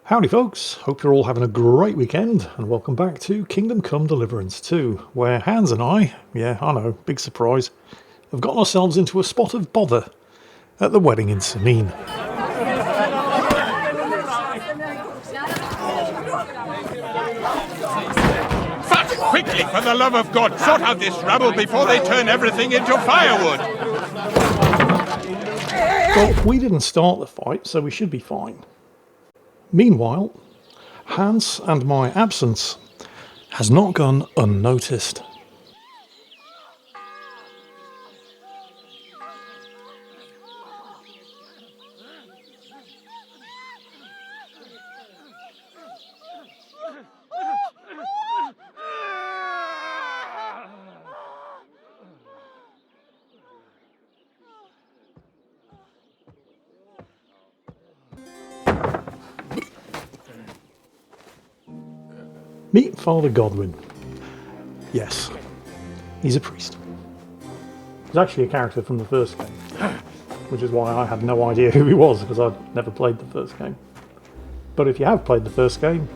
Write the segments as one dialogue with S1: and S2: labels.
S1: Howdy folks, hope you're all having a great weekend and welcome back to Kingdom Come Deliverance 2, where Hans and I, yeah I know, big surprise, have gotten ourselves into a spot of bother at the wedding in Sameen.
S2: Fast, quickly, for the love of God, sort out this rabble before they turn everything into firewood!
S1: Well, we didn't start the fight, so we should be fine. Meanwhile, Hans and my absence has not gone unnoticed. Meet Father Godwin. Yes, he's a priest. He's actually a character from the first game, which is why I had no idea who he was, because I'd never played the first game. But if you have played the first game,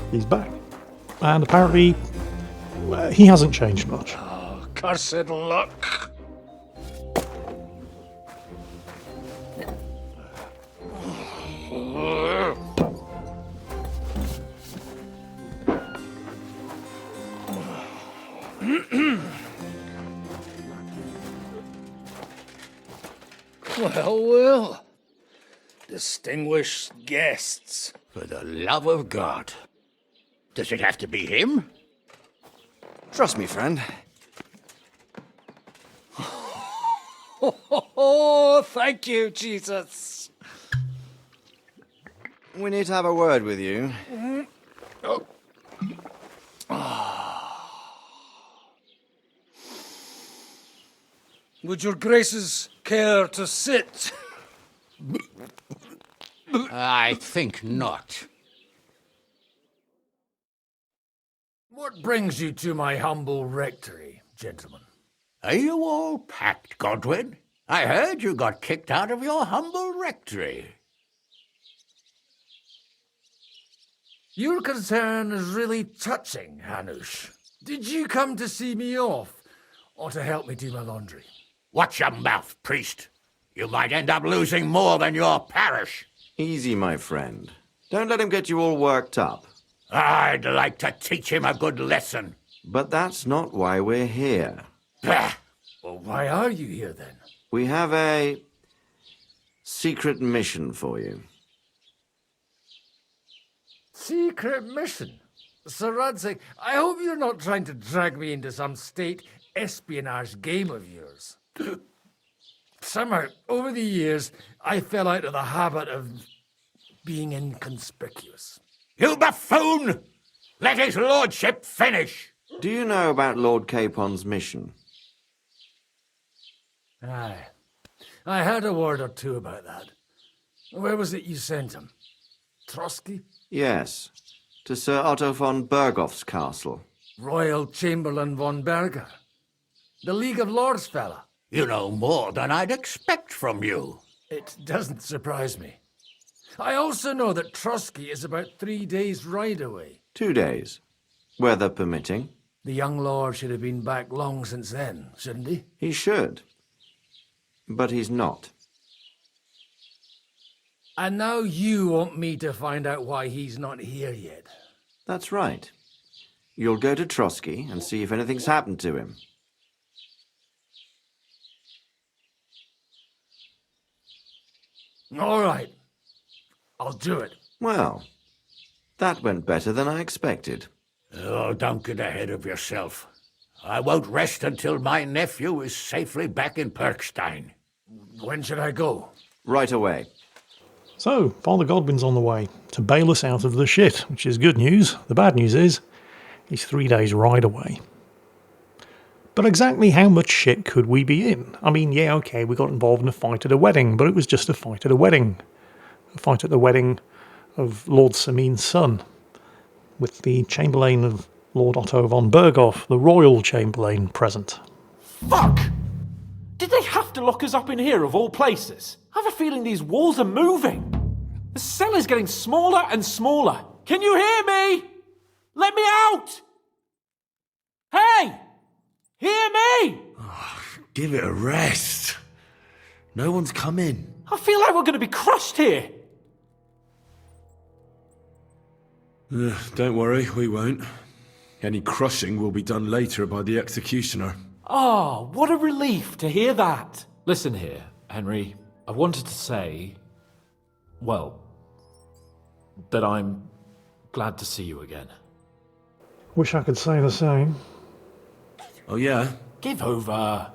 S1: he's back. And apparently, he hasn't changed much.
S3: Oh, cursed luck. Well, distinguished guests.
S4: For the love of God. Does it have to be him?
S5: Trust me, friend.
S3: Oh, thank you, Jesus.
S5: We need to have a word with you.
S3: Would your graces care to sit?
S4: I think not.
S3: What brings you to my humble rectory, gentlemen?
S4: Are you all packed, Godwin? I heard you got kicked out of your humble rectory.
S3: Your concern is really touching, Hanush. Did you come to see me off, or to help me do my laundry?
S4: Watch your mouth, priest. You might end up losing more than your parish.
S5: Easy, my friend. Don't let him get you all worked up.
S4: I'd like to teach him a good lesson.
S5: But that's not why we're here.
S4: Bah!
S3: Well, why are you here, then?
S5: We have a secret mission for you.
S3: Secret mission? Sir Radzig, I hope you're not trying to drag me into some state espionage game of yours. Somehow, over the years, I fell out of the habit of being inconspicuous.
S4: You buffoon! Let his lordship finish!
S5: Do you know about Lord Capon's mission?
S3: Aye. I heard a word or two about that. Where was it you sent him? Trotsky?
S5: Yes, to Sir Otto von Bergoff's castle.
S3: Royal Chamberlain von Berger? The League of Lords fella?
S4: You know more than I'd expect from you.
S3: It doesn't surprise me. I also know that Trotsky is about 3 days' ride away.
S5: 2 days, weather permitting.
S3: The young lord should have been back long since then, shouldn't he?
S5: He should. But he's not.
S3: And now you want me to find out why he's not here yet.
S5: That's right. You'll go to Trotsky and see if anything's happened to him.
S3: All right. I'll do it.
S5: Well, that went better than I expected.
S4: Oh, don't get ahead of yourself. I won't rest until my nephew is safely back in Pirkstein.
S3: When should I go?
S5: Right away.
S1: So, Father Godwin's on the way to bail us out of the shit, which is good news. The bad news is, he's 3 days' ride away. But exactly how much shit could we be in? I mean, yeah, okay, we got involved in a fight at a wedding, but it was just a fight at a wedding. A fight at the wedding of Lord Sameen's son, with the Chamberlain of Lord Otto von Bergoff, the Royal Chamberlain, present.
S6: Fuck! Did they have to lock us up in here of all places? I have a feeling these walls are moving. The cell is getting smaller and smaller. Can you hear me? Let me out! Hey! Hear me!
S7: Give it a rest. No one's come in.
S6: I feel like we're going to be crushed here.
S7: Don't worry, we won't. Any crushing will be done later by the executioner.
S6: Oh, what a relief to hear that. Listen here, Henry. I wanted to say, well, that I'm glad to see you again.
S1: Wish I could say the same.
S7: Oh yeah?
S6: Give over.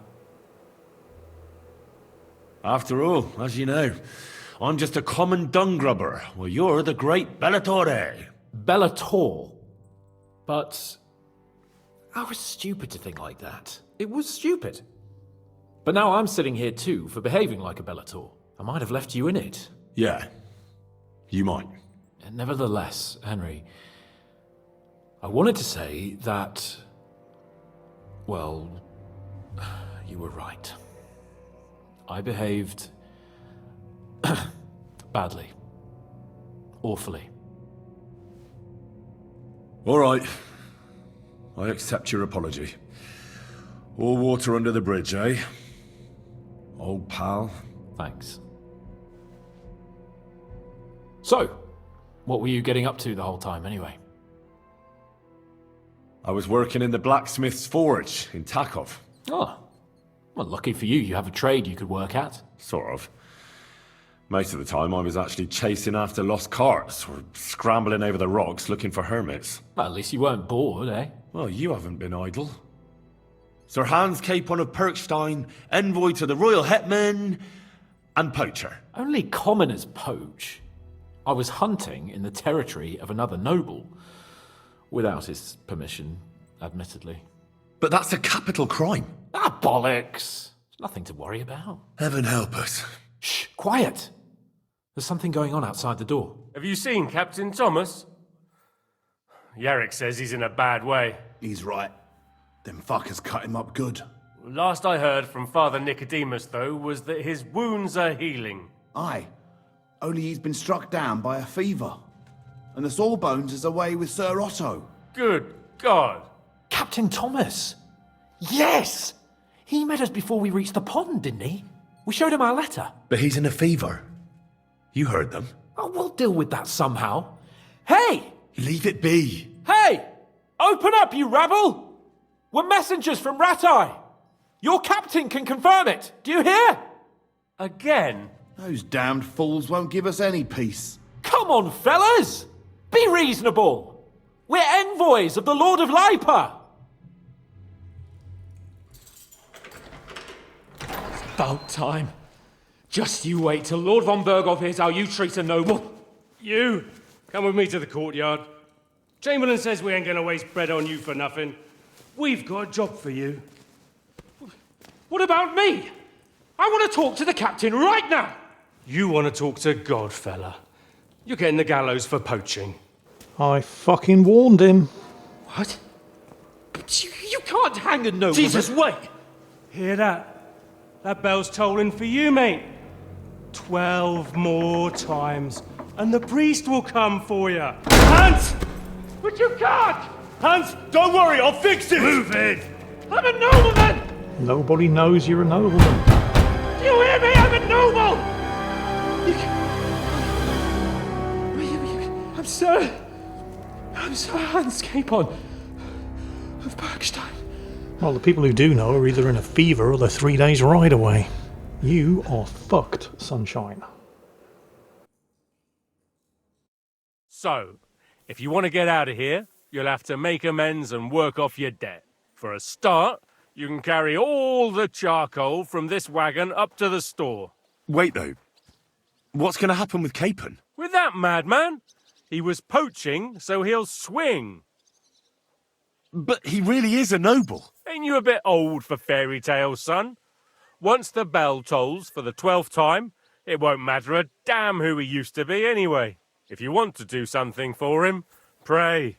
S7: After all, as you know, I'm just a common dung grubber, while you're the great Bellatore.
S6: Bellator. But I was stupid to think like that. It was stupid. But now I'm sitting here too for behaving like a Bellator. I might have left you in it.
S7: Yeah, you might.
S6: And nevertheless, Henry, I wanted to say that, well, you were right. I behaved badly. Awfully.
S7: All right. I accept your apology. All water under the bridge, eh? Old pal.
S6: Thanks. So, what were you getting up to the whole time anyway?
S7: I was working in the blacksmith's forge in Takov.
S6: Oh, well, lucky for you, you have a trade you could work at.
S7: Sort of. Most of the time I was actually chasing after lost carts or scrambling over the rocks looking for hermits.
S6: Well, at least you weren't bored, eh?
S7: Well, you haven't been idle. Sir Hans of Pirkstein, envoy to the royal hetman, and poacher.
S6: Only commoners poach. I was hunting in the territory of another noble. Without his permission, admittedly.
S7: But that's a capital crime.
S6: Ah, bollocks! Nothing to worry about.
S7: Heaven help us.
S6: Shh, quiet! There's something going on outside the door.
S8: Have you seen Captain Thomas? Yarrick says he's in a bad way.
S9: He's right. Them fuckers cut him up good.
S8: Last I heard from Father Nicodemus, though, was that his wounds are healing.
S9: Aye. Only he's been struck down by a fever. And the Sawbones is away with Sir Otto.
S8: Good God!
S6: Captain Thomas! Yes! He met us before we reached the pond, didn't he? We showed him our letter.
S7: But he's in a fever. You heard them.
S6: Oh, we'll deal with that somehow. Hey!
S7: Leave it be.
S6: Hey! Open up, you rabble! We're messengers from Ratai. Your captain can confirm it. Do you hear?
S8: Again?
S9: Those damned fools won't give us any peace.
S6: Come on, fellas! Be reasonable. We're envoys of the Lord of Lipa.
S10: About time. Just you wait till Lord von Berghoff hears how you treat a noble.
S8: You, come with me to the courtyard. Chamberlain says we ain't gonna waste bread on you for nothing. We've got a job for you.
S10: What about me? I want to talk to the captain right now.
S8: You want to talk to God, fella. You're getting the gallows for poaching.
S1: I fucking warned him.
S10: What? But you can't hang a nobleman.
S8: Jesus, wait! Hear that? That bell's tolling for you, mate. 12 more times, and the priest will come for you. Hans!
S10: But you can't!
S8: Hans, don't worry, I'll fix it! Move it!
S10: I'm a nobleman!
S1: Nobody knows you're a nobleman.
S10: Do you hear me? I'm a noble! I'm Sir Hans Capon of Pirkstein.
S1: Well, the people who do know are either in a fever or they're 3 days' ride away. You are fucked, sunshine.
S8: So, if you want to get out of here, you'll have to make amends and work off your debt. For a start, you can carry all the charcoal from this wagon up to the store.
S7: Wait, though. What's going to happen with Capon?
S8: With that madman? He was poaching, so he'll swing.
S7: But he really is a noble.
S8: Ain't you a bit old for fairy tales, son? Once the bell tolls for the 12th time, it won't matter a damn who he used to be anyway. If you want to do something for him, pray.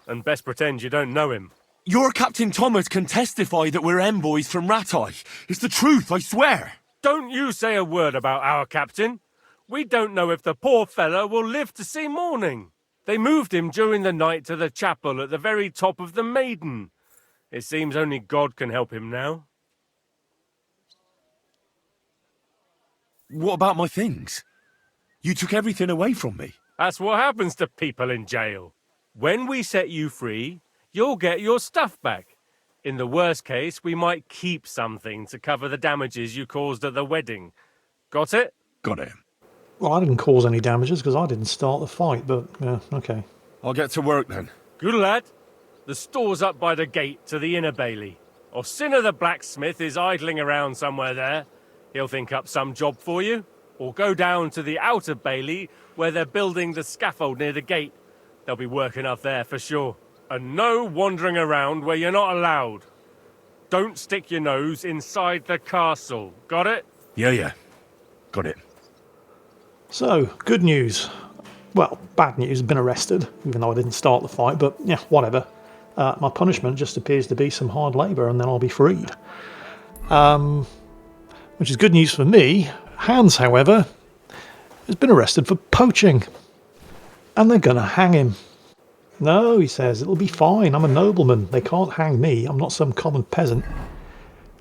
S8: And best pretend you don't know him.
S7: Your Captain Thomas can testify that we're envoys from Ratai. It's the truth, I swear.
S8: Don't you say a word about our captain. We don't know if the poor fellow will live to see morning. They moved him during the night to the chapel at the very top of the Maiden. It seems only God can help him now.
S7: What about my things? You took everything away from me.
S8: That's what happens to people in jail. When we set you free, you'll get your stuff back. In the worst case, we might keep something to cover the damages you caused at the wedding. Got it?
S7: Got it.
S1: Well, I didn't cause any damages because I didn't start the fight, but yeah, okay.
S7: I'll get to work then.
S8: Good lad. The store's up by the gate to the inner bailey. Orsina the blacksmith is idling around somewhere there. He'll think up some job for you. Or go down to the outer bailey where they're building the scaffold near the gate. They'll be working up there for sure. And no wandering around where you're not allowed. Don't stick your nose inside the castle. Got it?
S7: Yeah. Got it.
S1: So, good news. Well, bad news, been arrested, even though I didn't start the fight, but yeah, whatever. My punishment just appears to be some hard labour and then I'll be freed. Which is good news for me. Hans, however, has been arrested for poaching. And they're going to hang him. No, he says, it'll be fine. I'm a nobleman. They can't hang me. I'm not some common peasant.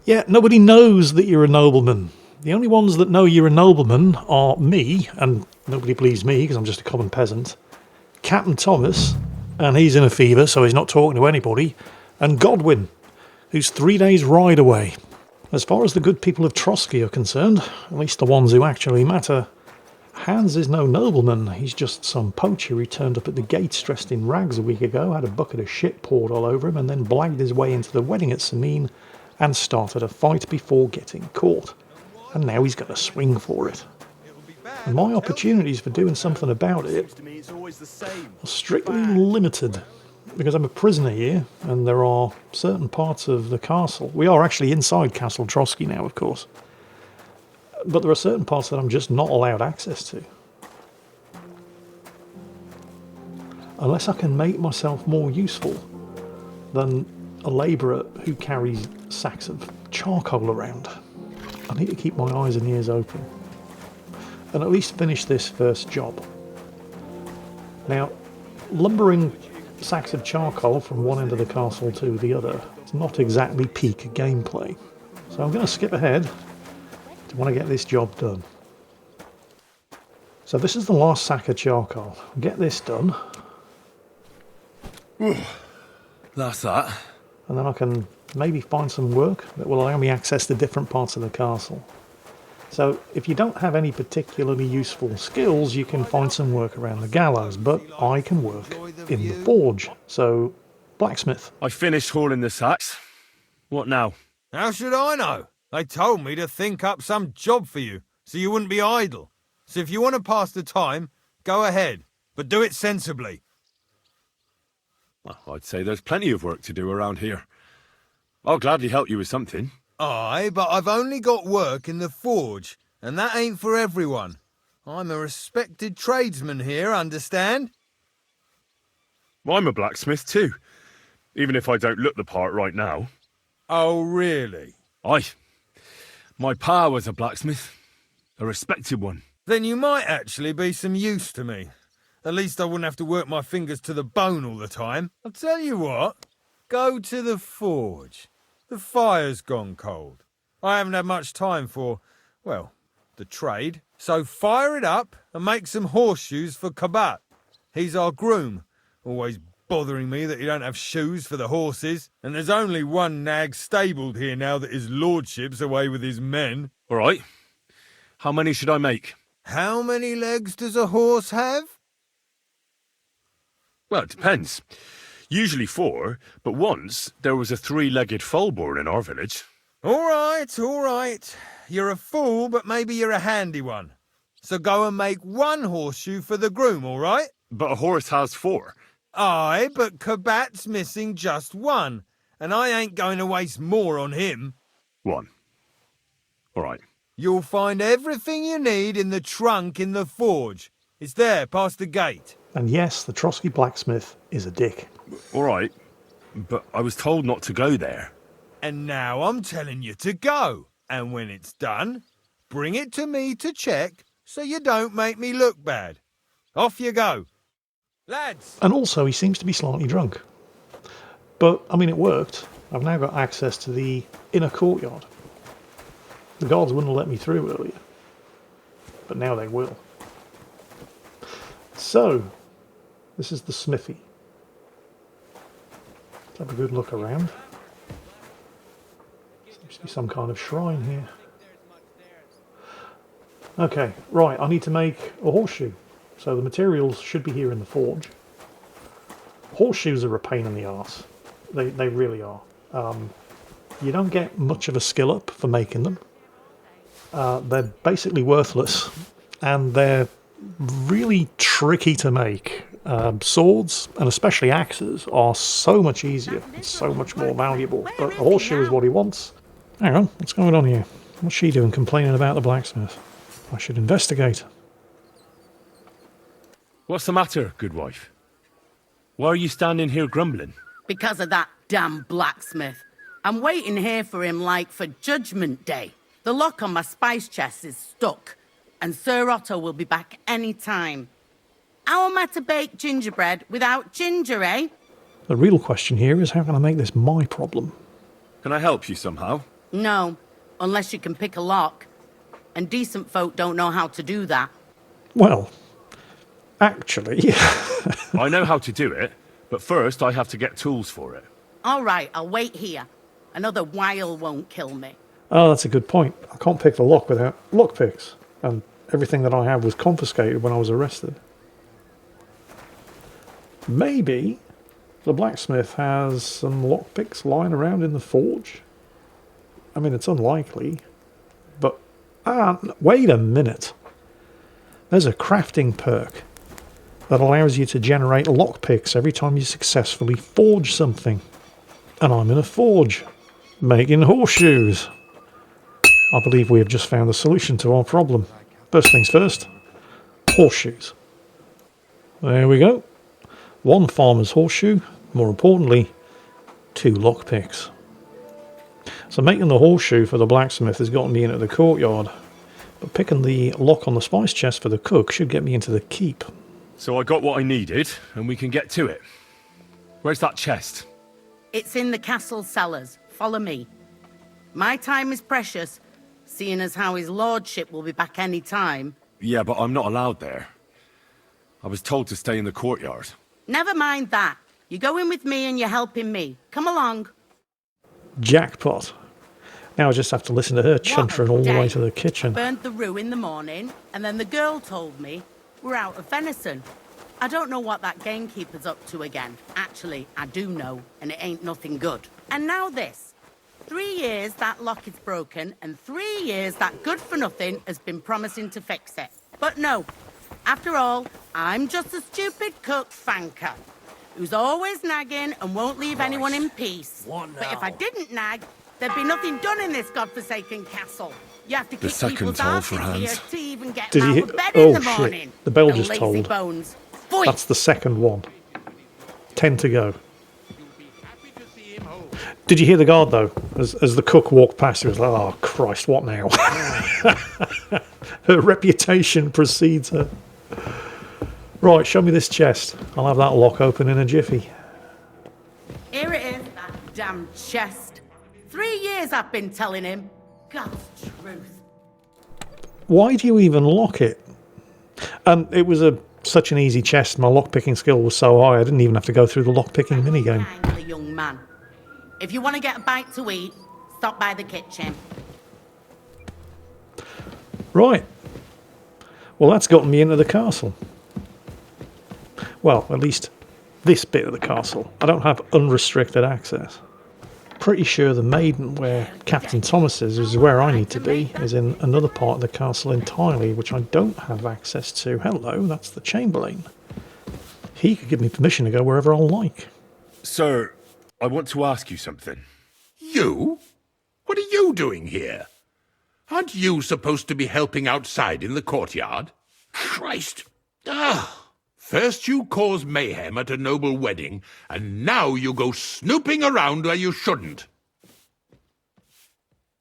S1: Yeah, nobody knows that you're a nobleman. The only ones that know you're a nobleman are me, and nobody believes me because I'm just a common peasant, Captain Thomas, and he's in a fever, so he's not talking to anybody, and Godwin, who's 3 days' ride away. As far as the good people of Trotsky are concerned, at least the ones who actually matter, Hans is no nobleman. He's just some poacher who turned up at the gates dressed in rags a week ago, had a bucket of shit poured all over him, and then blagged his way into the wedding at Sameen and started a fight before getting caught. And now he's got to swing for it. And my opportunities for doing something about it are strictly limited, because I'm a prisoner here, and there are certain parts of the castle. We are actually inside Castle Trotsky now, of course. But there are certain parts that I'm just not allowed access to. Unless I can make myself more useful than a labourer who carries sacks of charcoal around. I need to keep my eyes and ears open. And at least finish this first job. Now, lumbering sacks of charcoal from one end of the castle to the other is not exactly peak gameplay. So I'm going to skip ahead to want to get this job done. So this is the last sack of charcoal. I'll get this done.
S7: That's that.
S1: And then I can maybe find some work that will allow me access to different parts of the castle. So if you don't have any particularly useful skills, you can find some work around the gallows, but I can work in the forge. So, blacksmith.
S7: I finished hauling the sacks. What now?
S11: How should I know? They told me to think up some job for you, so you wouldn't be idle. So if you want to pass the time, go ahead, but do it sensibly.
S7: Well, I'd say there's plenty of work to do around here. I'll gladly help you with something.
S11: Aye, but I've only got work in the forge, and that ain't for everyone. I'm a respected tradesman here, understand?
S7: I'm a blacksmith too, even if I don't look the part right now.
S11: Oh, really?
S7: Aye. My pa was a blacksmith, a respected one.
S11: Then you might actually be some use to me. At least I wouldn't have to work my fingers to the bone all the time. I'll tell you what, go to the forge. The fire's gone cold. I haven't had much time for, well, the trade. So fire it up and make some horseshoes for Kabat. He's our groom, always bothering me that he don't have shoes for the horses. And there's only one nag stabled here now that his lordship's away with his men.
S7: All right. How many should I make?
S11: How many legs does a horse have?
S7: Well, it depends. Usually 4, but once there was a 3-legged foal born in our village.
S11: All right. You're a fool, but maybe you're a handy one. So go and make 1 horseshoe for the groom, all right?
S7: But a horse has 4.
S11: Aye, but Kabat's missing just 1, and I ain't going to waste more on him.
S7: 1. All right.
S11: You'll find everything you need in the trunk in the forge. It's there, past the gate.
S1: And yes, the Trotsky blacksmith is a dick.
S7: All right, but I was told not to go there.
S11: And now I'm telling you to go. And when it's done, bring it to me to check so you don't make me look bad. Off you go. Lads!
S1: And also, he seems to be slightly drunk. But, I mean, it worked. I've now got access to the inner courtyard. The guards wouldn't have let me through earlier. But now they will. So, this is the smithy. Let's have a good look around. Seems to be some kind of shrine here. Okay, right, I need to make a horseshoe. So the materials should be here in the forge. Horseshoes are a pain in the arse. They really are. You don't get much of a skill up for making them. They're basically worthless, and they're really tricky to make. Swords, and especially axes, are so much easier and so much more valuable. But a horseshoe is what he wants. Hang on, what's going on here? What's she doing complaining about the blacksmith? I should investigate.
S7: What's the matter, good wife? Why are you standing here grumbling?
S12: Because of that damn blacksmith. I'm waiting here for him like for Judgment Day. The lock on my spice chest is stuck, and Sir Otto will be back any time. How am I to bake gingerbread without ginger, eh?
S1: The real question here is, how can I make this my problem?
S7: Can I help you somehow?
S12: No, unless you can pick a lock. And decent folk don't know how to do that.
S1: Well, actually...
S7: I know how to do it, but first I have to get tools for it.
S12: All right, I'll wait here. Another while won't kill me.
S1: Oh, that's a good point. I can't pick the lock without lockpicks, and everything that I have was confiscated when I was arrested. Maybe the blacksmith has some lockpicks lying around in the forge? I mean, it's unlikely, but... wait a minute. There's a crafting perk that allows you to generate lockpicks every time you successfully forge something. And I'm in a forge, making horseshoes. I believe we have just found the solution to our problem. First things first, horseshoes. There we go. One farmer's horseshoe, more importantly, 2 lockpicks. So making the horseshoe for the blacksmith has gotten me into the courtyard, but picking the lock on the spice chest for the cook should get me into the keep.
S7: So I got what I needed, and we can get to it. Where's that chest?
S12: It's in the castle cellars. Follow me. My time is precious, seeing as how his lordship will be back any time.
S7: Yeah, but I'm not allowed there. I was told to stay in the courtyard.
S12: Never mind that. You're going with me and you're helping me. Come along.
S1: Jackpot. Now I just have to listen to her chuntering all the way to the kitchen.
S12: Burnt the roux in the morning, and then the girl told me we're out of venison. I don't know what that gamekeeper's up to again. Actually, I do know, and it ain't nothing good. And now this. 3 years that lock is broken, and 3 years that good-for-nothing has been promising to fix it. But no. After all, I'm just a stupid cook fanker who's always nagging and won't leave anyone in peace. But if I didn't nag, there'd be nothing done in this godforsaken castle. You have to kick people's asses here to even get them out of bed in the morning.
S1: Shit. The bell just
S12: lazy
S1: tolled.
S12: Bones.
S1: That's the second one. 10 to go. Did you hear the guard, though? As the cook walked past, he was like, oh, Christ, what now? Her reputation precedes her. Right, show me this chest. I'll have that lock open in a jiffy.
S12: Here it is, that damn chest. 3 years I've been telling him. God's truth.
S1: Why do you even lock it? And it was such an easy chest. My lockpicking skill was so high, I didn't even have to go through the lockpicking minigame.
S12: Kindly, young man. If you want to get a bite to eat, stop by the kitchen.
S1: Right. Well, that's gotten me into the castle. Well, at least this bit of the castle. I don't have unrestricted access. Pretty sure the maiden where Captain Thomas is where I need to be, is in another part of the castle entirely, which I don't have access to. Hello, that's the Chamberlain. He could give me permission to go wherever I like.
S7: Sir, I want to ask you something.
S4: You? What are you doing here? Aren't you supposed to be helping outside in the courtyard? Christ! First you cause mayhem at a noble wedding, and now you go snooping around where you shouldn't.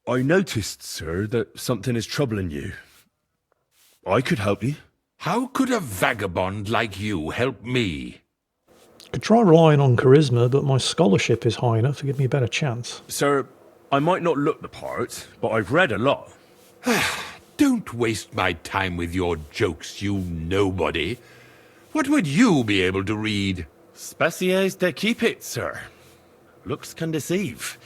S7: I noticed, sir, that something is troubling you. I could help you.
S4: How could a vagabond like you help me?
S1: Could try relying on charisma, but my scholarship is high enough to give me a better chance.
S7: Sir, I might not look the part, but I've read a lot.
S4: Don't waste my time with your jokes, you nobody. What would you be able to read?
S7: Species de keep it, sir. Looks can deceive.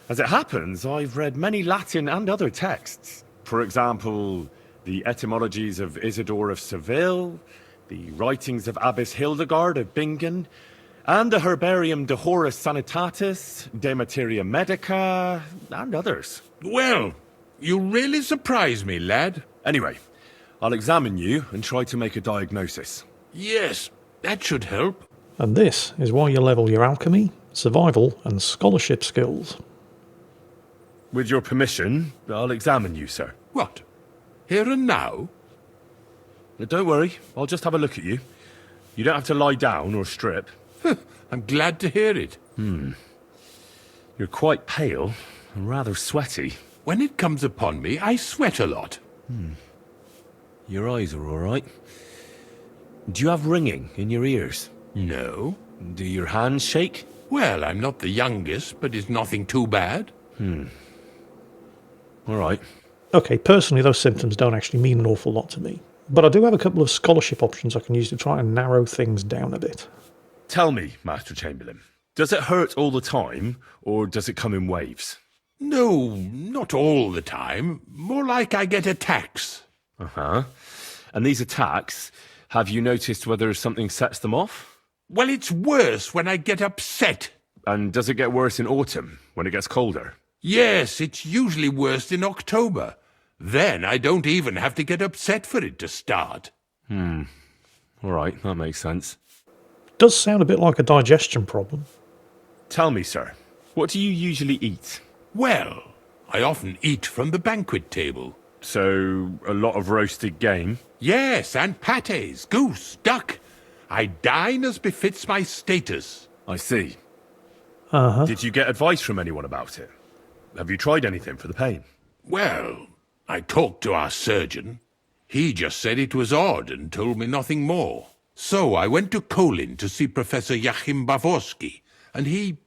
S7: As it happens, I've read many Latin and other texts. For example, the etymologies of Isidore of Seville, the writings of Abbess Hildegard of Bingen, and the Herbarium de Horis Sanitatis, De Materia Medica, and others.
S4: Well, you really surprise me, lad.
S7: Anyway, I'll examine you and try to make a diagnosis.
S4: Yes, that should help.
S1: And this is why you level your alchemy, survival, and scholarship skills.
S7: With your permission, I'll examine you, sir.
S4: What? Here and now?
S7: Don't worry, I'll just have a look at you. You don't have to lie down or strip.
S4: I'm glad to hear it.
S7: You're quite pale and rather sweaty.
S4: When it comes upon me, I sweat a lot.
S7: Your eyes are all right. Do you have ringing in your ears?
S4: No.
S7: Do your hands shake?
S4: Well, I'm not the youngest, but it's nothing too bad.
S7: All right.
S1: Okay, personally, those symptoms don't actually mean an awful lot to me. But I do have a couple of scholarship options I can use to try and narrow things down a bit.
S7: Tell me, Master Chamberlain, does it hurt all the time, or does it come in waves?
S4: No, not all the time. More like I get attacks.
S7: Uh-huh. And these attacks, have you noticed whether something sets them off?
S4: Well, it's worse when I get upset.
S7: And does it get worse in autumn, when it gets colder?
S4: Yes, it's usually worst in October. Then I don't even have to get upset for it to start.
S7: All right, that makes sense.
S1: Does sound a bit like a digestion problem.
S7: Tell me, sir, what do you usually eat?
S4: Well, I often eat from the banquet table.
S7: So, a lot of roasted game?
S4: Yes, and pâtés, goose, duck. I dine as befits my status.
S7: I see.
S1: Uh-huh.
S7: Did you get advice from anyone about it? Have you tried anything for the pain?
S4: Well, I talked to our surgeon. He just said it was odd and told me nothing more. So I went to Kolin to see Professor Joachim Bavorsky, and he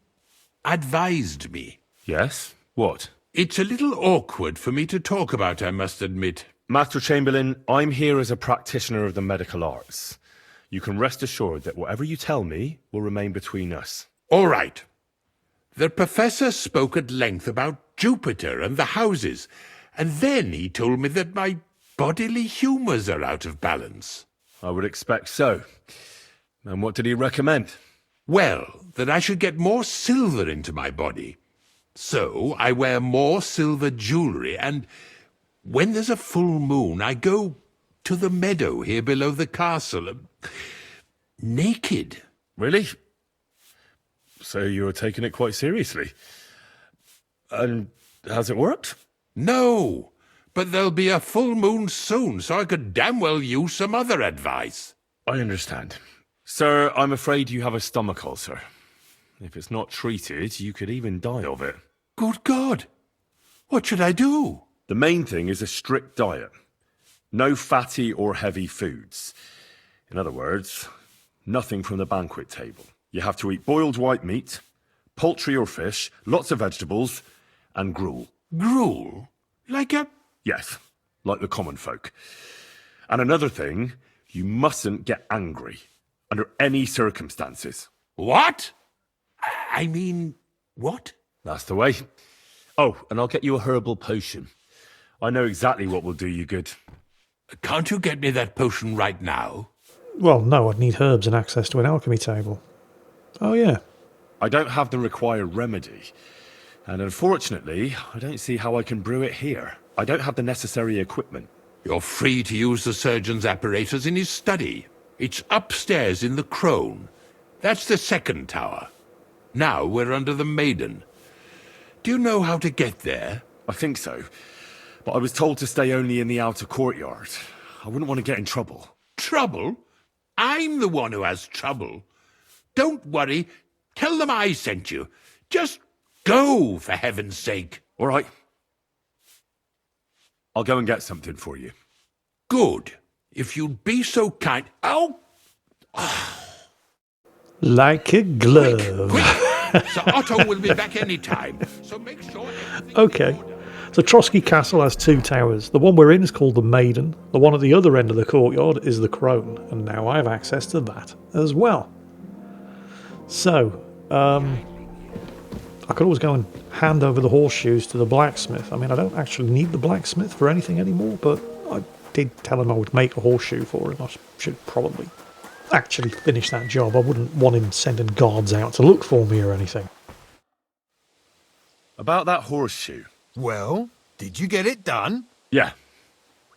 S4: advised me.
S7: Yes? What?
S4: It's a little awkward for me to talk about, I must admit.
S7: Master Chamberlain, I'm here as a practitioner of the medical arts. You can rest assured that whatever you tell me will remain between us.
S4: All right. The professor spoke at length about Jupiter and the houses, and then he told me that my bodily humours are out of balance.
S7: I would expect so. And what did he recommend?
S4: Well, that I should get more silver into my body. So I wear more silver jewellery, and when there's a full moon, I go to the meadow here below the castle, naked.
S7: Really? So you're taking it quite seriously. And has it worked?
S4: No, but there'll be a full moon soon, so I could damn well use some other advice.
S7: I understand. Sir, I'm afraid you have a stomach ulcer. If it's not treated, you could even die of it.
S4: Good God! What should I do?
S7: The main thing is a strict diet. No fatty or heavy foods. In other words, nothing from the banquet table. You have to eat boiled white meat, poultry or fish, lots of vegetables, and gruel.
S4: Gruel? Like a...
S7: Yes, like the common folk. And another thing, you mustn't get angry, under any circumstances.
S4: What? I mean, what?
S7: That's the way. Oh, and I'll get you a herbal potion. I know exactly what will do you good.
S4: Can't you get me that potion right now?
S1: Well, no, I'd need herbs and access to an alchemy table. Oh, yeah.
S7: I don't have the required remedy. And unfortunately, I don't see how I can brew it here. I don't have the necessary equipment.
S4: You're free to use the surgeon's apparatus in his study. It's upstairs in the Crone. That's the second tower. Now we're under the Maiden. Do you know how to get there?
S7: I think so. But I was told to stay only in the outer courtyard. I wouldn't want to get in trouble.
S4: Trouble? I'm the one who has trouble. Don't worry. Tell them I sent you. Just go, for heaven's sake.
S7: All right. I'll go and get something for you.
S4: Good. If you'd be so kind... Oh!
S1: Like a glove.
S4: Quick! Sir Otto will be back any time, so make sure...
S1: Okay. So Trotsky Castle has 2 towers. The one we're in is called the Maiden. The one at the other end of the courtyard is the Crone. And now I have access to that as well. So, I could always go and hand over the horseshoes to the blacksmith. I mean, I don't actually need the blacksmith for anything anymore, but I did tell him I would make a horseshoe for him. I should probably actually finish that job. I wouldn't want him sending guards out to look for me or anything.
S7: About that horseshoe.
S11: Well, did you get it done?
S7: Yeah.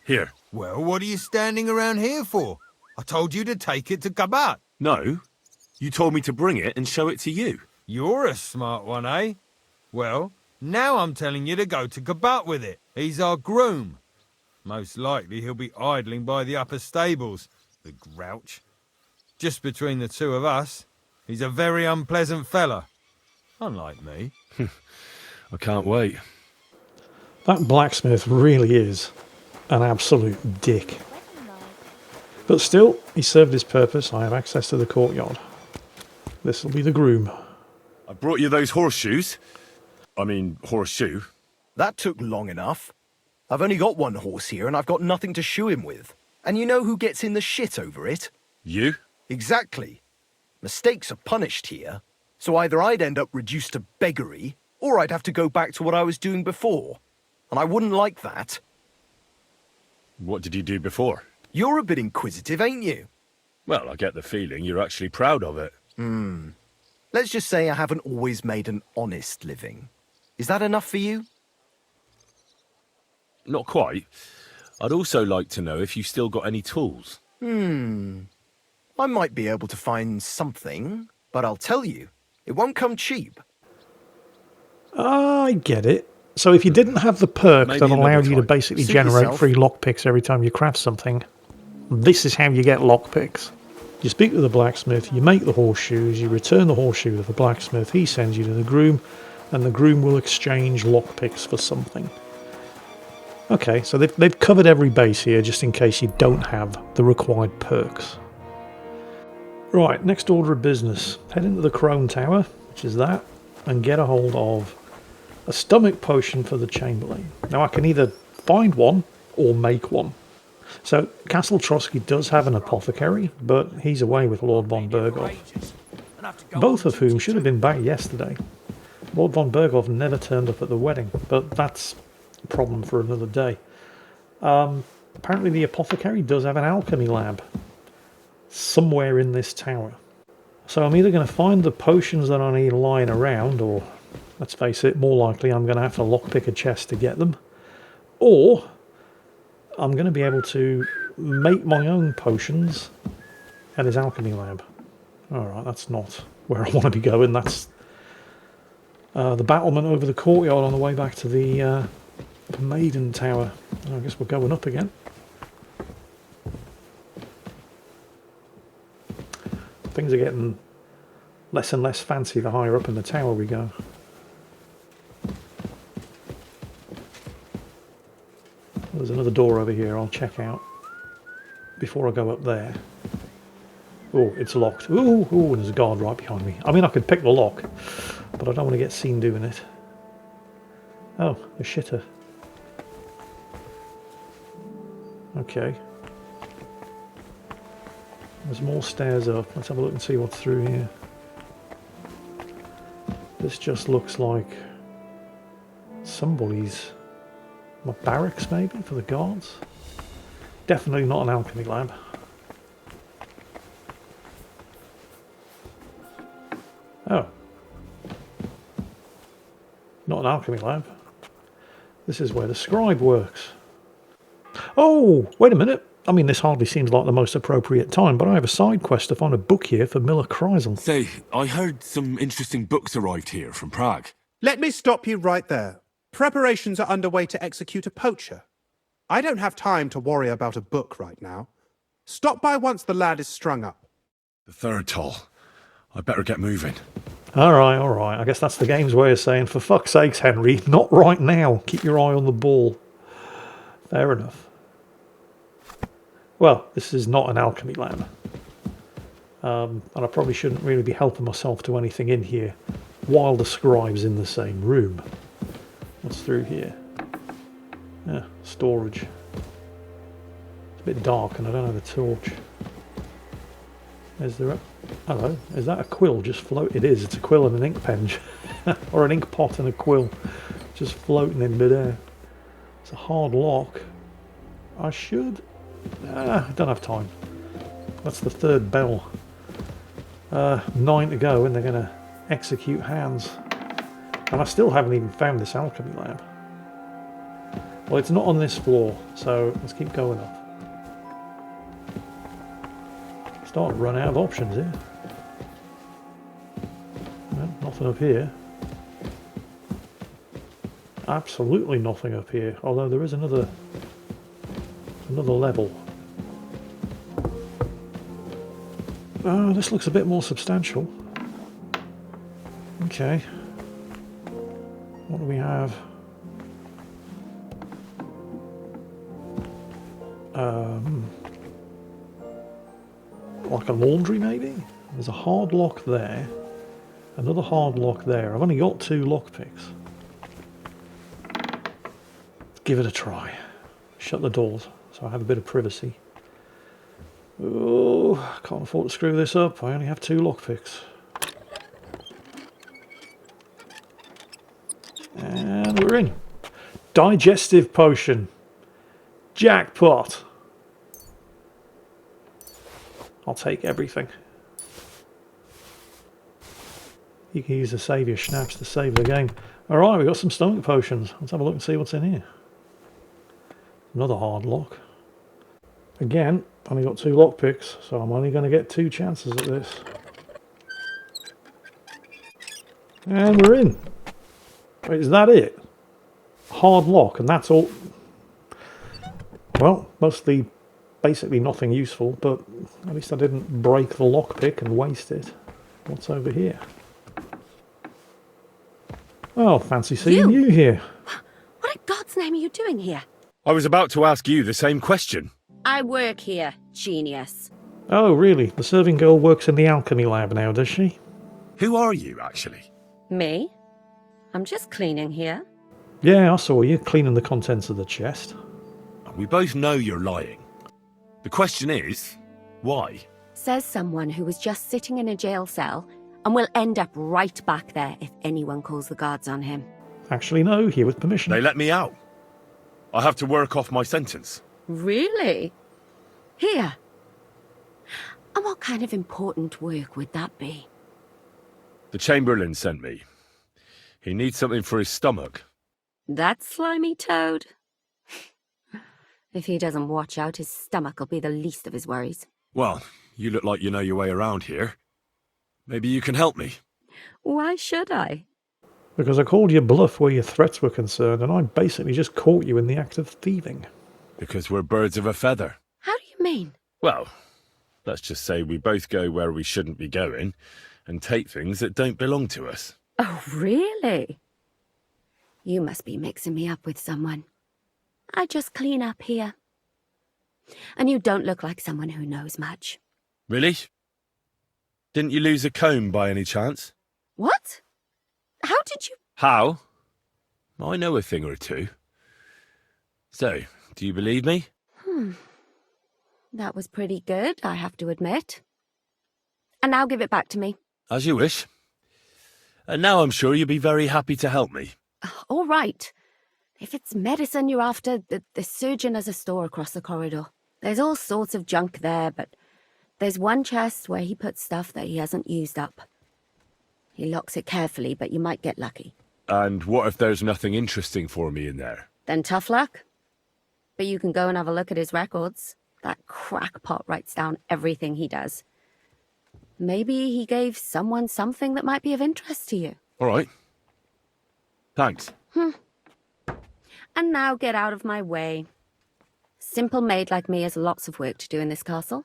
S7: Here.
S11: Well, what are you standing around here for? I told you to take it to Gabat.
S7: No. You told me to bring it and show it to you.
S11: You're a smart one, eh? Well, now I'm telling you to go to Gabat with it. He's our groom. Most likely he'll be idling by the upper stables, the grouch. Just between the two of us, he's a very unpleasant fella. Unlike me.
S7: I can't wait.
S1: That blacksmith really is an absolute dick. But still, he served his purpose. I have access to the courtyard. This will be the groom.
S7: I brought you those horseshoes. I mean, horseshoe.
S13: That took long enough. I've only got one horse here and I've got nothing to shoe him with. And you know who gets in the shit over it?
S7: You?
S13: Exactly. Mistakes are punished here. So either I'd end up reduced to beggary, or I'd have to go back to what I was doing before. And I wouldn't like that.
S7: What did you do before?
S13: You're a bit inquisitive, ain't you?
S7: Well, I get the feeling you're actually proud of it.
S13: Let's just say I haven't always made an honest living. Is that enough for you?
S7: Not quite. I'd also like to know if you still got any tools.
S13: I might be able to find something, but I'll tell you, it won't come cheap.
S1: I get it. So if you didn't have the perk
S7: Maybe
S1: that
S7: another
S1: allowed you to
S7: time.
S1: basically
S13: Suit
S1: generate
S13: yourself.
S1: free lockpicks every time you craft something, this is how you get lockpicks. You speak to the blacksmith, you make the horseshoes, you return the horseshoe to the blacksmith, he sends you to the groom, and the groom will exchange lockpicks for something. Okay, so they've covered every base here just in case you don't have the required perks. Right, next order of business. Head into the Crone Tower, which is that, and get a hold of a stomach potion for the Chamberlain. Now I can either find one or make one. So Castle Trotsky does have an apothecary, but he's away with Lord von Berghoff, both of whom should have been back yesterday. Lord von Berghoff never turned up at the wedding, but that's a problem for another day. Apparently the apothecary does have an alchemy lab somewhere in this tower. So I'm either going to find the potions that I need lying around, or let's face it, more likely I'm going to have to lockpick a chest to get them, or I'm going to be able to make my own potions at his alchemy lab. Alright, that's not where I want to be going. That's the battlement over the courtyard on the way back to the Maiden Tower. I guess we're going up again. Things are getting less and less fancy the higher up in the tower we go. There's another door over here I'll check out before I go up there. Oh, it's locked. Ooh, there's a guard right behind me. I mean, I could pick the lock, but I don't want to get seen doing it. Oh, a shitter. Okay. There's more stairs up. Let's have a look and see what's through here. This just looks like somebody's barracks, maybe, for the guards. Definitely not an alchemy lab. Oh. Not an alchemy lab. This is where the scribe works. Oh, wait a minute. I mean, this hardly seems like the most appropriate time, but I have a side quest to find a book here for Miller Kreisel.
S14: Say, I heard some interesting books arrived here from Prague.
S15: Let me stop you right there. Preparations are underway to execute a poacher. I don't have time to worry about a book right now. Stop by once the lad is strung up.
S7: The third toll. I better get moving.
S1: Alright. I guess that's the game's way of saying, for fuck's sakes, Henry, not right now. Keep your eye on the ball. Fair enough. Well, this is not an alchemy lab. And I probably shouldn't really be helping myself to anything in here while the scribe's in the same room. What's through here? Yeah, storage. It's a bit dark and I don't have a torch. Is there a... Hello, is that a quill just float? It is, it's a quill and an ink pen. Or an ink pot and a quill just floating in midair. It's a hard lock. I should... I don't have time. That's the third bell. 9 to go and they're going to execute Hans. And I still haven't even found this alchemy lab. Well, it's not on this floor, so let's keep going up. Starting to run out of options here. No, nothing up here. Absolutely nothing up here, although there is another level. Oh, this looks a bit more substantial. Okay. What do we have? Like a laundry maybe? There's a hard lock there. Another hard lock there. I've only got 2 lockpicks. Let's give it a try. Shut the doors so I have a bit of privacy. Oh, I can't afford to screw this up. I only have 2 lockpicks. And we're in. Digestive potion. Jackpot. I'll take everything. You can use the saviour schnapps to save the game. Alright, we've got some stomach potions. Let's have a look and see what's in here. Another hard lock. Again, only got 2 lockpicks, so I'm only going to get 2 chances at this. And we're in. Wait, is that it? Hard lock, and that's all. Well, mostly, basically nothing useful, but at least I didn't break the lockpick and waste it. What's over here? Well, fancy seeing you here.
S16: What in God's name are you doing here?
S7: I was about to ask you the same question.
S16: I work here, genius.
S1: Oh, really? The serving girl works in the alchemy lab now, does she?
S7: Who are you, actually?
S16: Me? I'm just cleaning here.
S1: Yeah, I saw you cleaning the contents of the chest.
S7: We both know you're lying. The question is, why?
S16: Says someone who was just sitting in a jail cell and will end up right back there if anyone calls the guards on him.
S1: Actually, no, here with permission.
S7: They let me out. I have to work off my sentence.
S16: Really? Here? And what kind of important work would that be?
S7: The Chamberlain sent me. He needs something for his stomach.
S16: That slimy toad? If he doesn't watch out, his stomach will be the least of his worries.
S7: Well, you look like you know your way around here. Maybe you can help me.
S16: Why should I?
S1: Because I called your bluff where your threats were concerned, and I basically just caught you in the act of thieving.
S7: Because we're birds of a feather.
S16: How do you mean?
S7: Well, let's just say we both go where we shouldn't be going, and take things that don't belong to us.
S16: Oh, really? You must be mixing me up with someone. I just clean up here. And you don't look like someone who knows much.
S7: Really? Didn't you lose a comb by any chance?
S16: What? How did you...
S7: How? I know a thing or two. So, do you believe me?
S16: That was pretty good, I have to admit. And now give it back to me.
S7: As you wish. And now I'm sure you'll be very happy to help me.
S16: All right. If it's medicine you're after, the surgeon has a store across the corridor. There's all sorts of junk there, but there's one chest where he puts stuff that he hasn't used up. He locks it carefully, but you might get lucky.
S7: And what if there's nothing interesting for me in there?
S16: Then tough luck. But you can go and have a look at his records. That crackpot writes down everything he does. Maybe he gave someone something that might be of interest to you.
S7: All right. Thanks.
S16: And now get out of my way. Simple maid like me has lots of work to do in this castle.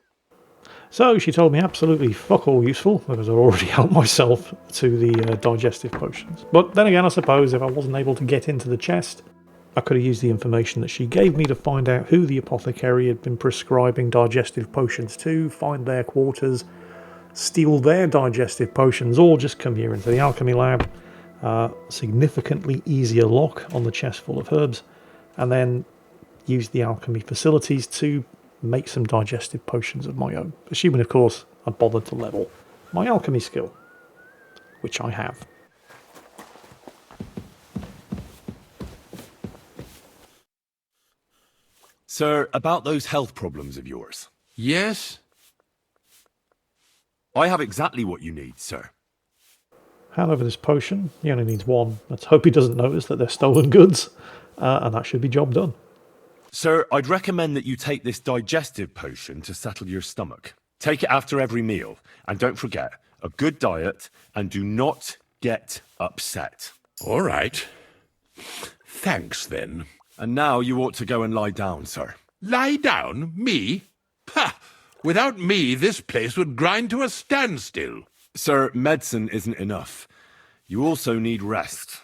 S1: So she told me absolutely fuck all useful, because I'd already helped myself to the digestive potions. But then again, I suppose if I wasn't able to get into the chest, I could have used the information that she gave me to find out who the apothecary had been prescribing digestive potions to, find their quarters, steal their digestive potions, or just come here into the alchemy lab, significantly easier lock on the chest full of herbs, and then use the alchemy facilities to make some digestive potions of my own, assuming of course I bothered to level my alchemy skill, which I have.
S7: Sir, about those health problems of yours.
S4: Yes?
S7: I have exactly what you need, sir.
S1: Hand over this potion. He only needs one. Let's hope he doesn't notice that they're stolen goods, and that should be job done.
S7: Sir, I'd recommend that you take this digestive potion to settle your stomach. Take it after every meal, and don't forget, a good diet, and do not get upset.
S4: All right. Thanks, then.
S7: And now you ought to go and lie down, sir.
S4: Lie down? Me? Ha! Without me, this place would grind to a standstill.
S7: Sir, medicine isn't enough. You also need rest.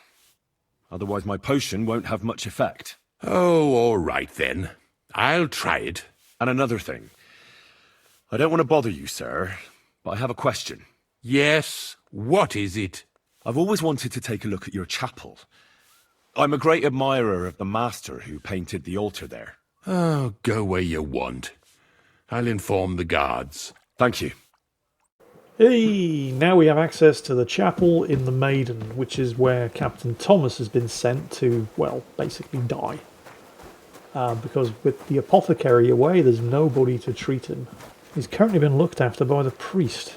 S7: Otherwise my potion won't have much effect.
S4: Oh, all right then. I'll try it.
S7: And another thing. I don't want to bother you, sir, but I have a question.
S4: Yes? What is it?
S7: I've always wanted to take a look at your chapel. I'm a great admirer of the master who painted the altar there.
S4: Oh, go where you want. I'll inform the guards.
S7: Thank you.
S1: Hey, now we have access to the chapel in the Maiden, which is where Captain Thomas has been sent to, well, basically die. Because with the apothecary away, there's nobody to treat him. He's currently been looked after by the priest,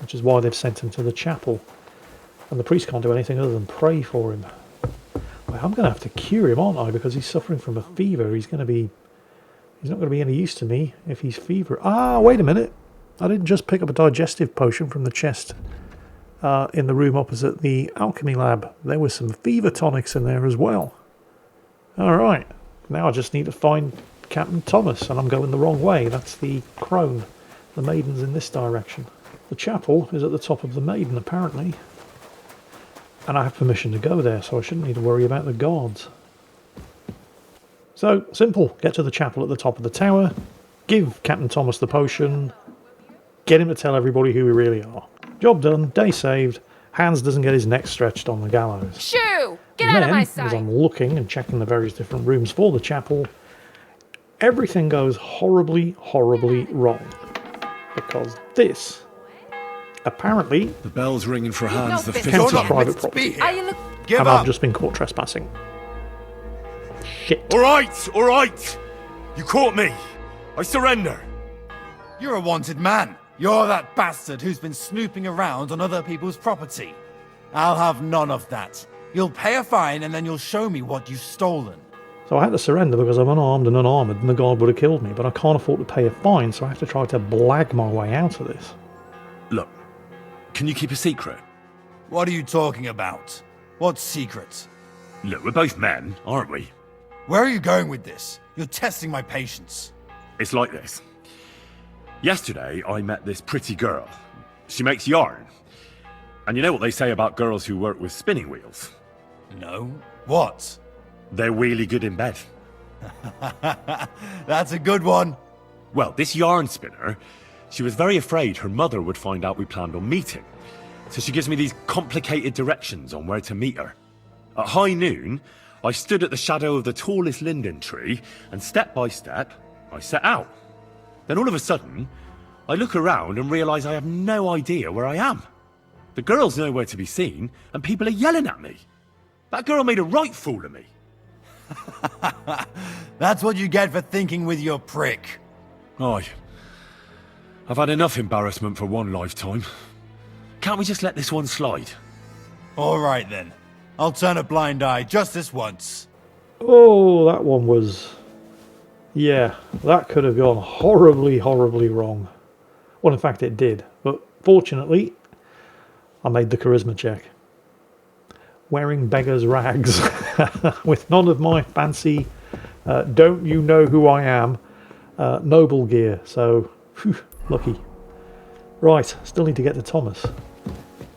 S1: which is why they've sent him to the chapel. And the priest can't do anything other than pray for him. I'm going to have to cure him, aren't I? Because he's suffering from a fever. He's not going to be any use to me if he's fever. Ah, wait a minute. I didn't just pick up a digestive potion from the chest in the room opposite the alchemy lab. There were some fever tonics in there as well. All right. Now I just need to find Captain Thomas, and I'm going the wrong way. That's the crone. The Maiden's in this direction. The chapel is at the top of the Maiden, apparently. And I have permission to go there, so I shouldn't need to worry about the guards. So, simple. Get to the chapel at the top of the tower, give Captain Thomas the potion, get him to tell everybody who we really are. Job done, day saved, Hans doesn't get his neck stretched on the gallows.
S17: Shoo! Get out of my sight!
S1: As I'm looking and checking the various different rooms for the chapel, everything goes horribly, horribly wrong. Because this... apparently,
S7: the bell's ringing for Hans the Fifth.
S1: Counts as private property, and I've just been caught trespassing. Shit.
S7: All right. You caught me. I surrender.
S9: You're a wanted man. You're that bastard who's been snooping around on other people's property. I'll have none of that. You'll pay a fine and then you'll show me what you've stolen.
S1: So I had to surrender because I'm unarmed and unarmoured, and the guard would have killed me, but I can't afford to pay a fine, so I have to try to blag my way out of this.
S7: Look, can you keep a secret?
S9: What are you talking about? What secret?
S7: Look, we're both men, aren't we?
S9: Where are you going with this? You're testing my patience.
S7: It's like this. Yesterday, I met this pretty girl. She makes yarn. And you know what they say about girls who work with spinning wheels?
S9: No. What?
S7: They're really good in bed.
S9: That's a good one.
S7: Well, this yarn spinner, she was very afraid her mother would find out we planned on meeting. So she gives me these complicated directions on where to meet her. At high noon, I stood at the shadow of the tallest linden tree, and step by step, I set out. Then all of a sudden, I look around and realise I have no idea where I am. The girl's nowhere to be seen, and people are yelling at me. That girl made a right fool of me.
S9: That's what you get for thinking with your prick.
S7: Aye. I've had enough embarrassment for one lifetime. Can't we just let this one slide?
S9: All right then. I'll turn a blind eye just this once.
S1: Oh, that one was... yeah, that could have gone horribly, horribly wrong. Well, in fact, it did. But fortunately, I made the charisma check. Wearing beggar's rags with none of my fancy don't you know who I am noble gear. So, whew, lucky. Right, still need to get to Thomas.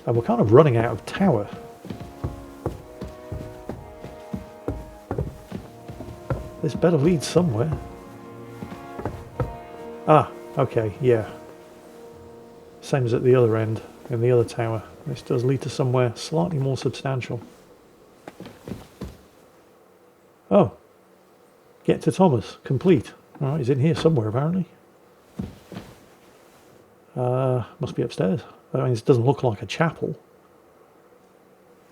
S1: And we're kind of running out of tower. This better lead somewhere. Ah, okay, yeah. Same as at the other end, in the other tower. This does lead to somewhere slightly more substantial. Oh. Get to Thomas. Complete. Alright, he's in here somewhere apparently. Must be upstairs. I mean, this doesn't look like a chapel.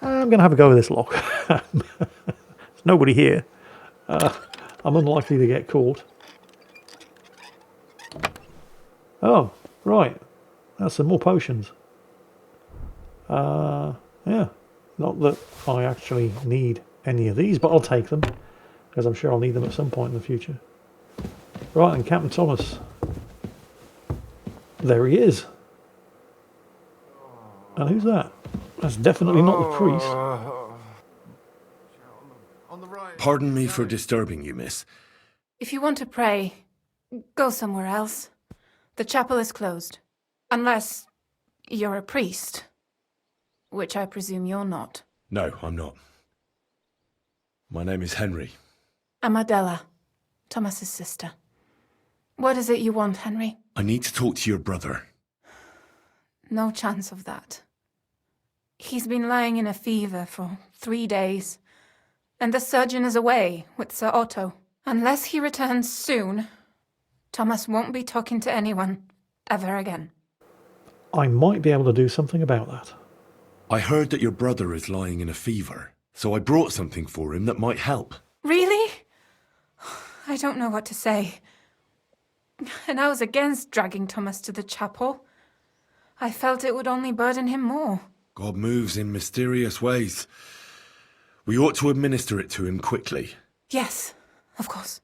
S1: I'm going to have a go with this lock. There's nobody here. I'm unlikely to get caught. Oh, right. That's some more potions. Yeah. Not that I actually need any of these, but I'll take them. Because I'm sure I'll need them at some point in the future. Right, and Captain Thomas. There he is. And who's that? That's definitely not the priest.
S14: Pardon me for disturbing you, miss.
S17: If you want to pray, go somewhere else. The chapel is closed. Unless you're a priest. Which I presume you're not.
S14: No, I'm not. My name is Henry.
S17: I'm Adela, Thomas's sister. What is it you want, Henry?
S14: I need to talk to your brother.
S17: No chance of that. He's been lying in a fever for 3 days, and the surgeon is away with Sir Otto. Unless he returns soon, Thomas won't be talking to anyone ever again.
S1: I might be able to do something about that.
S14: I heard that your brother is lying in a fever, so I brought something for him that might help.
S17: Really? I don't know what to say. And I was against dragging Thomas to the chapel. I felt it would only burden him more.
S14: God moves in mysterious ways. We ought to administer it to him quickly.
S17: Yes, of course.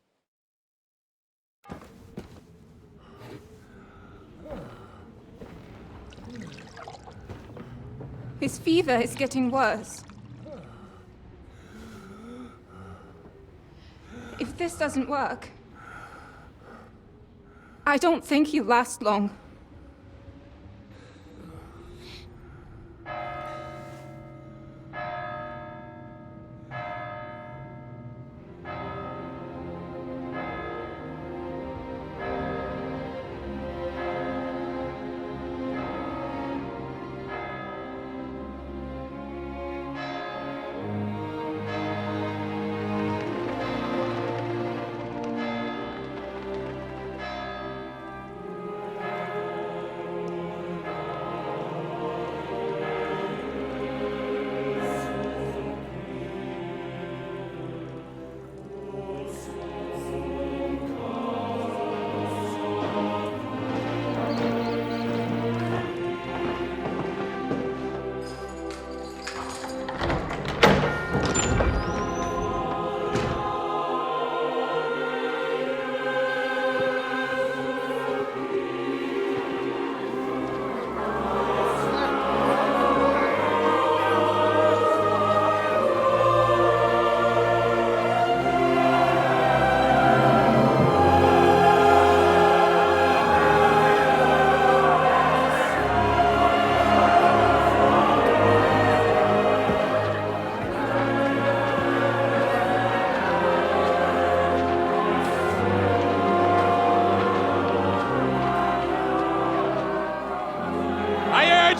S17: His fever is getting worse. If this doesn't work, I don't think he'll last long.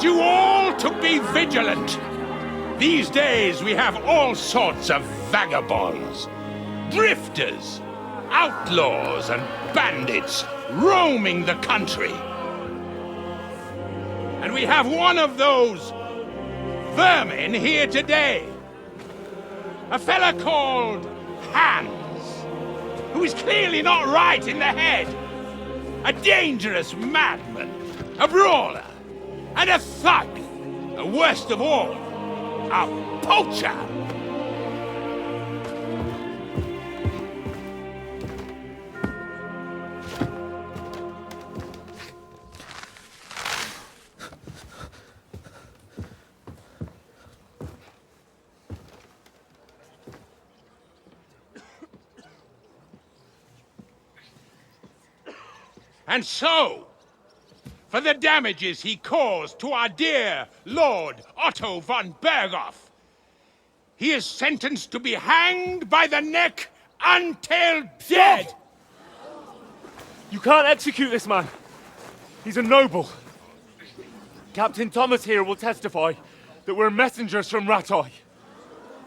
S2: You all to be vigilant. These days we have all sorts of vagabonds, drifters, outlaws and bandits roaming the country. And we have one of those vermin here today. A fella called Hans, who is clearly not right in the head. A dangerous madman, a brawler, and a thug, the worst of all, a poacher. And so, for the damages he caused to our dear Lord Otto von Berghoff, he is sentenced to be hanged by the neck until dead!
S10: You can't execute this man. He's a noble. Captain Thomas here will testify that we're messengers from Ratoi.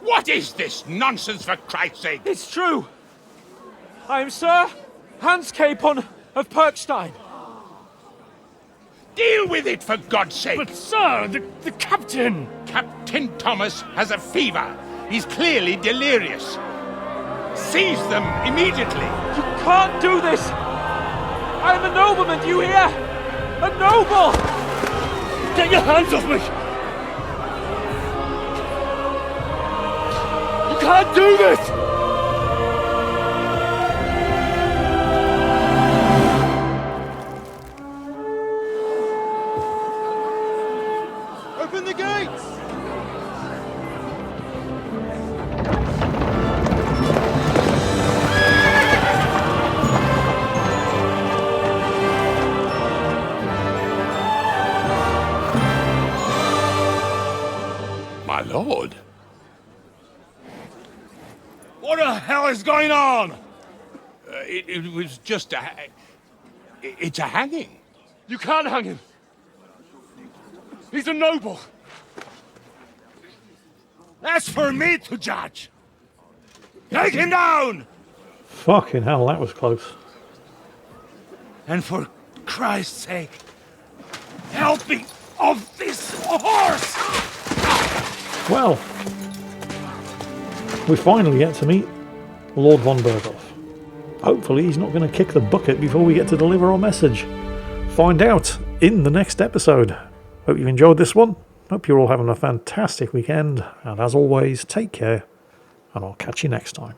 S2: What is this nonsense, for Christ's sake?
S10: It's true. I am Sir Hans of Pirkstein.
S2: Deal with it, for God's sake!
S8: But, sir, the captain!
S2: Captain Thomas has a fever. He's clearly delirious. Seize them immediately.
S10: You can't do this! I am a nobleman, do you hear? A noble!
S8: Get your hands off me!
S10: You can't do this!
S11: Open the gates!
S4: My lord.
S11: What the hell is going on?
S2: It was just it's a hanging.
S10: You can't hang him. He's a noble.
S11: That's for me to judge. Take him down!
S1: Fucking hell, that was close.
S11: And for Christ's sake, help me off this horse!
S1: Well, we finally get to meet Lord von Berghoff. Hopefully he's not going to kick the bucket before we get to deliver our message. Find out in the next episode. Hope you've enjoyed this one. Hope you're all having a fantastic weekend. And as always, take care. And I'll catch you next time.